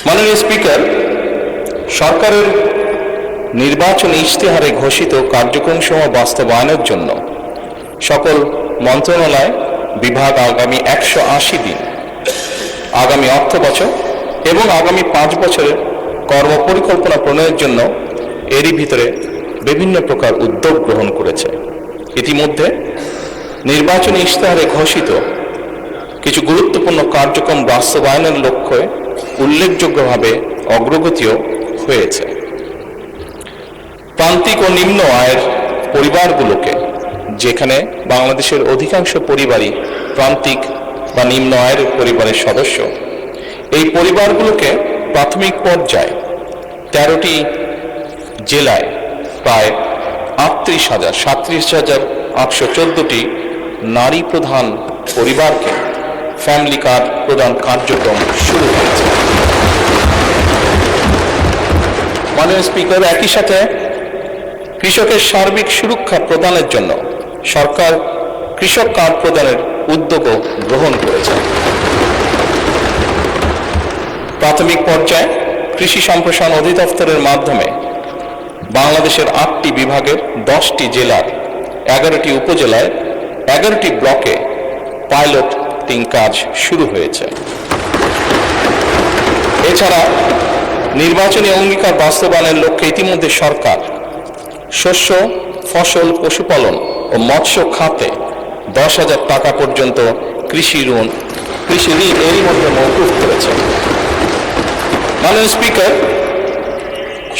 মাননীয় স্পিকার, সরকারের নির্বাচনী ইশতেহারে ঘোষিত কার্যক্রমসমূহ বাস্তবায়নের জন্য সকল মন্ত্রণালয় বিভাগ আগামী 180 দিন, আগামী অর্থ বছর এবং আগামী 5 বছরের কর্মপরিকল্পনা প্রণয়নের জন্য এরই ভিতরে বিভিন্ন প্রকার উদ্যোগ গ্রহণ করেছে। ইতিমধ্যে নির্বাচনী ইশতেহারে ঘোষিত কিছু গুরুত্বপূর্ণ কার্যক্রম বাস্তবায়নের লক্ষ্যে উল্লেখযোগ্যভাবে অগ্রগতিও হয়েছে। প্রান্তিক ও নিম্ন আয়ের পরিবারগুলোকে, যেখানে বাংলাদেশের অধিকাংশ পরিবারই প্রান্তিক বা নিম্ন আয়ের পরিবারের সদস্য, এই পরিবারগুলোকে প্রাথমিক পর্যায়ে 13টি জেলায় প্রায় 37,814টি নারী প্রধান পরিবারকে ফ্যামিলি কার্ড প্রদান কার্যক্রম শুরু হয়েছে। মাননীয় স্পিকার, একই সাথে কৃষকের সার্বিক সুরক্ষা প্রদানের জন্য সরকার কৃষক কার্ড প্রদানের উদ্যোগও গ্রহণ করেছে। প্রাথমিক পর্যায়ে কৃষি সম্প্রসারণ অধিদপ্তরের মাধ্যমে বাংলাদেশের 8টি বিভাগের 10টি জেলার 11টি উপজেলায় 11টি ব্লকে পাইলটিং কাজ শুরু হয়েছে। এছাড়া নির্বাচনী অঙ্গীকার বাস্তবায়নের লক্ষ্যে ইতিমধ্যে সরকার শস্য, ফসল, পশুপালন ও মৎস্য খাতে 10,000 টাকা পর্যন্ত কৃষি ঋণ এরই মধ্যে মওকুফ করেছে। মাননীয় স্পিকার,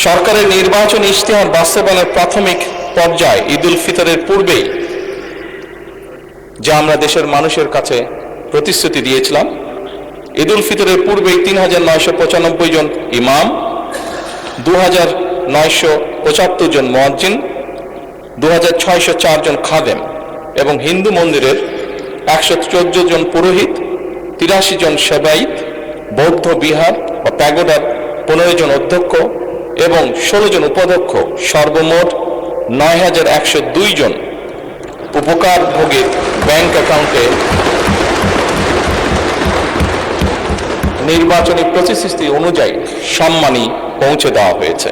সরকারের নির্বাচনী ইশতেহার বাস্তবায়নের প্রাথমিক পর্যায়ে ঈদ উল ফিতরের পূর্বেই যা আমরা দেশের মানুষের কাছে প্রতিশ্রুতি দিয়েছিলাম, ঈদ উল ফিতরের পূর্বেই 3,995 জন ইমাম, 2,975 জন মুয়াজ্জিন, 2,604 জন খাদেম এবং হিন্দু মন্দিরের 114 জন পুরোহিত, 83 জন সেবায়িত, বৌদ্ধ বিহার বা প্যাগোডার 15 জন অধ্যক্ষ এবং 16 জন উপাধ্যক্ষ, সর্বমোট 9,102 জন উপকারভোগীর ব্যাংক অ্যাকাউন্টে নির্বাচনী প্রতিশ্রুতি অনুযায়ী সম্মানী পৌঁছে দেওয়া হয়েছে।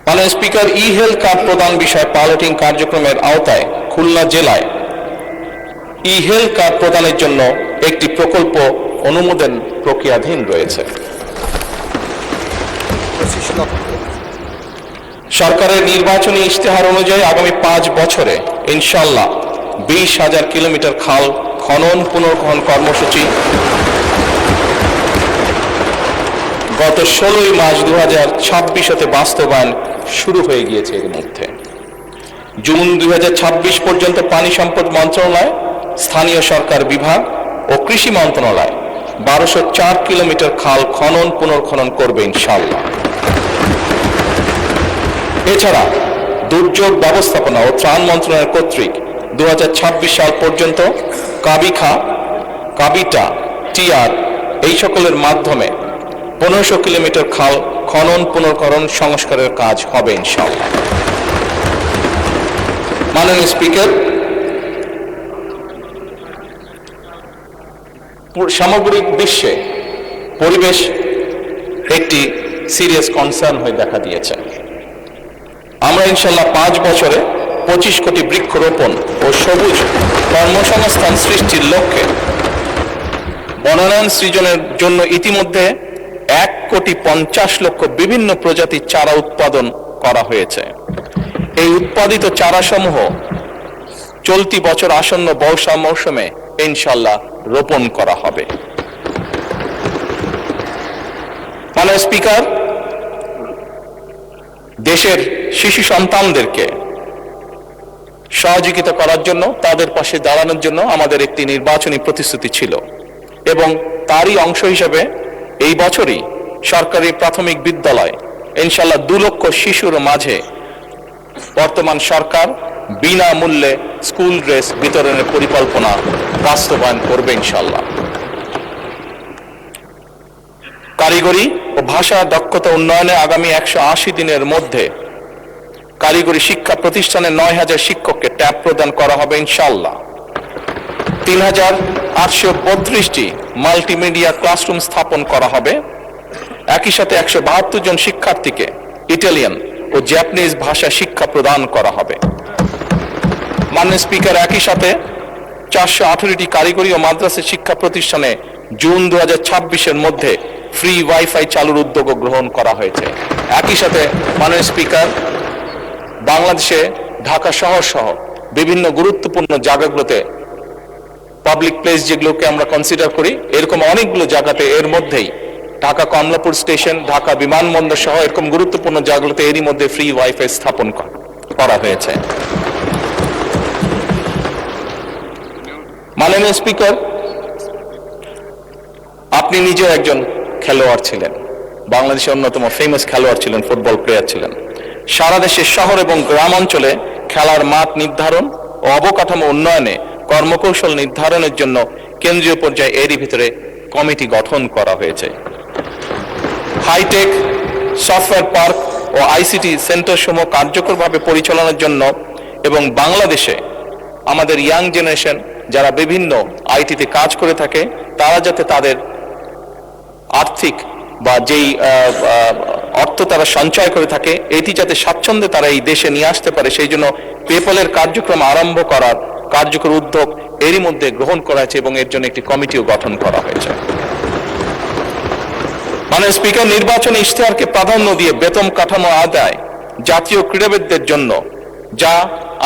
মাননীয় স্পিকার, ই হেলথ কার্ড প্রদান বিষয়ে পাইলটিং কার্যক্রমের আওতায় খুলনা জেলায় ই হেলথ কার্ড প্রদানের জন্য একটি প্রকল্প অনুমোদন প্রক্রিয়াধীন রয়েছে। সরকারের নির্বাচনী ইশতেহার অনুযায়ী আগামী 5 বছরে ইনশাআল্লাহ 20,000 কিলোমিটার খাল খনন পুনর্খনন কর্মসূচি গত 16 মার্চ 2026 বাস্তবায়ন শুরু হয়ে গিয়েছে। এর মধ্যে জুন 2026 পর্যন্ত পানি সম্পদ মন্ত্রণালয়, স্থানীয় সরকার বিভাগ ও কৃষি মন্ত্রণালয় 1204 কিলোমিটার খাল খনন পুনর্খনন করবে ইনশাআল্লাহ। এছাড়া দুর্যোগ ব্যবস্থাপনা ও ত্রাণ মন্ত্রণালয় কর্তৃক 2026 সাল পর্যন্ত কাবিখা, কাবিটা, টিআর এই সকলের মাধ্যমে 1500 কিলোমিটার খাল খনন পুনর্খনন সংস্কারের কাজ হবে ইনশাআল্লাহ। মাননীয় স্পিকার, সামগ্রিক বিশ্বে পরিবেশ একটি সিরিয়াস কনসার্ন হয়ে দেখা দিয়েছে। আমরা ইনশাআল্লাহ 5 বছরে 25 কোটি বৃক্ষরোপণ ও সবুজ কর্মসংস্থান সৃষ্টির লক্ষ্যে বনায়ন সৃজনের জন্য ইতিমধ্যে 1,50,00,000 বিভিন্ন প্রজাতির চারা উৎপাদন করা হয়েছে। এই উৎপাদিত চারাসমূহ চলতি বছর আসন্ন বর্ষা মৌসুমে ইনশাআল্লাহ রোপণ করা হবে। মাননীয় স্পিকার, দেশের শিশু সন্তানদেরকে সহযোগিতা করার জন্য, তাদের পাশে দাঁড়ানোর জন্য আমাদের একটি নির্বাচনী প্রতিশ্রুতি ছিল এবং তারই অংশ হিসেবে এই বছরই সরকারি প্রাথমিক বিদ্যালয় ইনশাআল্লাহ 2 লক্ষ শিশুর মাঝে বর্তমান সরকার বিনামূল্যে স্কুল ড্রেস বিতরণের পরিকল্পনা বাস্তবায়ন করবে ইনশাআল্লাহ। কারিগরি ও ভাষা দক্ষতা উন্নয়নে আগামী 180 দিনের মধ্যে কারিগরি শিক্ষা প্রতিষ্ঠানে 9,000 শিক্ষককে ট্যাব প্রদান করা হবে ইনশাআল্লাহ। 3,000 832টি মাল্টিমিডিয়া ক্লাসরুম স্থাপন করা হবে। একই সাথে 172 জন শিক্ষার্থীকে ইটালিয়ান ও জাপানিজ ভাষা শিক্ষা প্রদান করা হবে। মাননীয় স্পিকার, একই সাথে 418টি কারিগরি ও মাদ্রাসা শিক্ষা প্রতিষ্ঠানে জুন 2026-এর মধ্যে ফ্রি ওয়াইফাই চালুর উদ্যোগ গ্রহণ করা হয়েছে। একই সাথে মাননীয় স্পিকার, বাংলাদেশে ঢাকা শহর সহ বিভিন্ন গুরুত্বপূর্ণ জায়গাগুলোতে পাবলিক প্লেস যেগুলোকে আমরা কনসিডার করি, এরকম অনেকগুলো জায়গাতে এর মধ্যেই ঢাকা কমলাপুর স্টেশন, ঢাকা বিমানবন্দর সহ এরকম গুরুত্বপূর্ণ জায়গাগুলোতে এরই মধ্যে ফ্রি ওয়াইফাই স্থাপন করা হয়েছে। মাননীয় স্পিকার, আপনি নিজেও একজন খেলোয়াড় ছিলেন, বাংলাদেশের অন্যতম ফেমাস খেলোয়াড় ছিলেন, ফুটবল প্লেয়ার ছিলেন। সারা দেশের শহর এবং গ্রাম অঞ্চলে খেলার মাঠ নির্ধারণ ও অবকাঠামো উন্নয়নে কর্মকৌশল নির্ধারণের জন্য কেন্দ্রীয় পর্যায়ে এরই ভিতরে কমিটি গঠন করা হয়েছে। হাইটেক সফটওয়্যার পার্ক ও আইসিটি সেন্টার সমূহ কার্যকরভাবে পরিচালনার জন্য এবং বাংলাদেশে আমাদের ইয়াং জেনারেশন যারা বিভিন্ন আইটিতে কাজ করে থাকে তারা যাতে তাদের আর্থিক বা যেই অর্থ তারা সঞ্চয় করে থাকে এটি যাতে স্বাচ্ছন্দ্যে তারা এই দেশে নিয়ে আসতে পারে, সেই জন্য পেপলের কার্যক্রম আরম্ভ করার কার্যকর উদ্যোগ এরই মধ্যে গ্রহণ করা হয়েছে এবং এর জন্য একটি কমিটিও গঠন করা হয়েছে। মাননীয় স্পিকার, নির্বাচনী ইশতেহারকে প্রাধান্য দিয়ে বেতন কাঠামো আদায় জাতীয় ক্রীড়াবিদদের জন্য, যা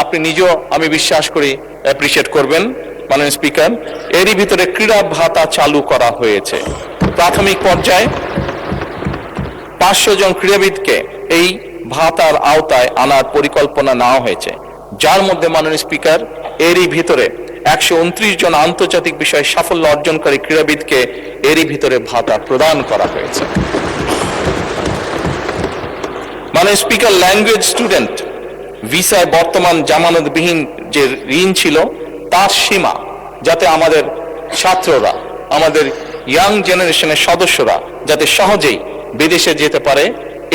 আপনি নিজেও আমি বিশ্বাস করি অ্যাপ্রিশিয়েট করবেন মাননীয় স্পিকার, এরই ভিতরে ক্রীড়া ভাতা চালু করা হয়েছে। প্রাথমিক পর্যায়ে 500 জন ক্রীড়াবিদকে এই ভাতার আওতায় আনার পরিকল্পনা নেওয়া হয়েছে, যার মধ্যে মাননীয় স্পিকার এরই ভিতরে 129 জন আন্তর্জাতিক বিষয়ে সাফল্য অর্জনকারী ক্রীড়াবিদকে এরই ভিতরে ভাতা প্রদান করা হয়েছে। মাননীয় স্পিকার, ল্যাঙ্গুয়েজ স্টুডেন্ট ভিসায় বর্তমান জামানতবিহীন যে ঋণ ছিল তার সীমা যাতে আমাদের ছাত্ররা, আমাদের ইয়াং জেনারেশনের সদস্যরা যাতে সহজেই বিদেশে যেতে পারে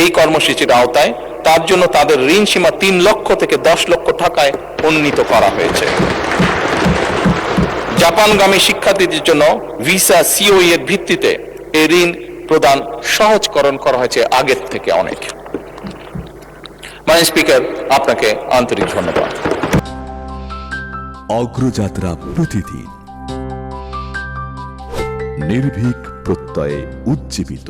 এই কর্মসূচির আওতায়, তার জন্য তাদের ঋণ সীমা 3 লক্ষ থেকে 10 লক্ষ টাকায় উন্নীত করা হয়েছে। জাপানগামী শিক্ষার্থীদের জন্য ভিসা সিওই এর ভিত্তিতে এই ঋণ প্রদান সহজকরণ করা হয়েছে আগের থেকে অনেক। মাননীয় স্পিকার, আপনাকে আন্তরিক ধন্যবাদ। অগ্রযাত্রা প্রতিদিন, নির্ভীক প্রত্যয়ে উজ্জীবিত।